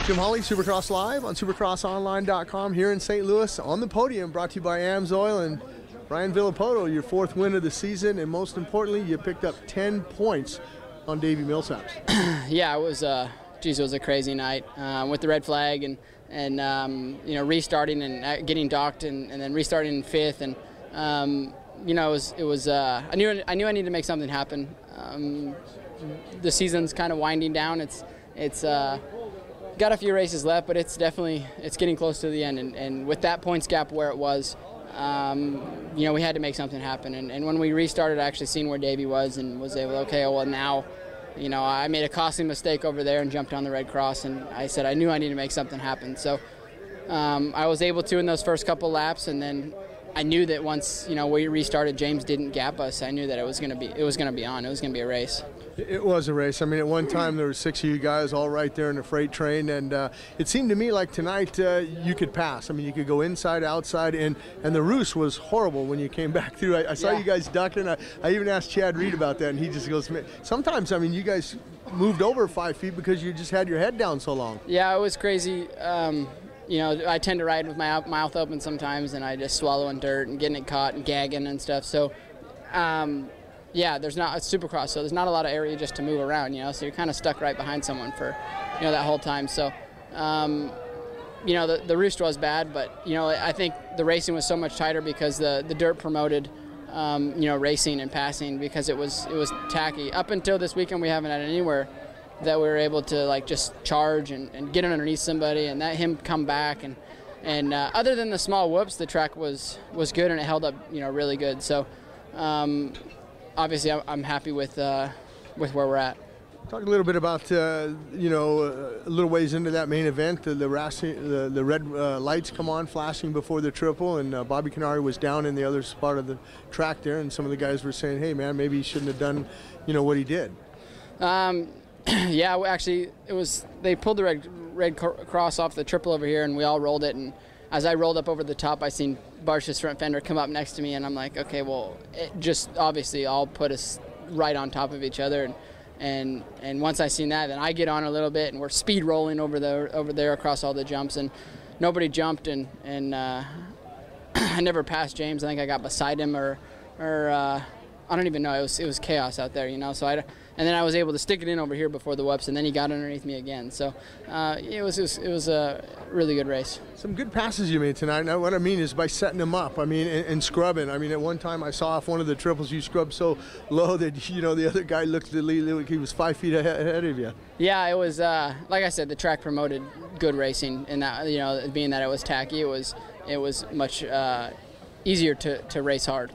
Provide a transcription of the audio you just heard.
Jim Hawley, Supercross Live on supercrossonline.com here in St. Louis on the podium, brought to you by AMSOIL and Brian Villopoto, your 4th win of the season, and most importantly, you picked up 10 points on Davey Millsaps. Yeah, it was geez, it was a crazy night with the red flag and you know, restarting and getting docked and then restarting in 5th, and you know, it was I knew I needed to make something happen. The season's kind of winding down. It's got a few races left, but it's getting close to the end, and with that points gap where it was, you know, we had to make something happen. And when we restarted, I actually seen where Davey was and was able to, okay, well now, you know, I made a costly mistake over there and jumped on the red cross, and I said I knew I needed to make something happen. So I was able to in those first couple laps, and then I knew that once, you know, we restarted, James didn't gap us. I knew that it was going to be on. It was going to be a race. It was a race. I mean, at one time there were 6 of you guys all right there in the freight train, and it seemed to me like tonight you could pass. I mean, you could go inside, outside, and the roost was horrible when you came back through. I saw you guys ducking. I even asked Chad Reed about that, and he just goes, sometimes, I mean, you guys moved over 5 feet because you just had your head down so long. Yeah, it was crazy. You know, I tend to ride with my mouth open sometimes, and I just swallowing dirt and getting it caught and gagging and stuff. So, yeah, it's Supercross, so there's not a lot of area just to move around, you know, so you're kind of stuck right behind someone for, you know, that whole time. So, you know, the roost was bad, but, you know, I think the racing was so much tighter because the dirt promoted, you know, racing and passing because it was tacky. Up until this weekend, we haven't had anywhere that we were able to, like, just charge and get underneath somebody and let him come back. And other than the small whoops, the track was good, and it held up, you know, really good. So, obviously, I'm happy with where we're at. Talk a little bit about, you know, a little ways into that main event, the red lights come on flashing before the triple, and Bobby Canary was down in the other spot of the track there, and some of the guys were saying, hey, man, maybe he shouldn't have done, you know, what he did. Yeah, actually, they pulled the red cross off the triple over here, and we all rolled it, and as I rolled up over the top, I seen Barsh's front fender come up next to me, and I'm like, okay, well, it just obviously all put us right on top of each other, and once I seen that, then I get on a little bit, and we're speed rolling over there across all the jumps, and nobody jumped, and I never passed James. I think I got beside him, or I don't even know. It was chaos out there, you know. So and then I was able to stick it in over here before the whoops, and then he got underneath me again. So it was a really good race. Some good passes you made tonight. Now, what I mean is by setting them up. I mean, and scrubbing. I mean, at one time I saw off one of the triples you scrubbed so low that, you know, the other guy looked like he was 5 feet ahead of you. Yeah, it was like I said, the track promoted good racing, and that, you know, being that it was tacky, it was much easier to race hard.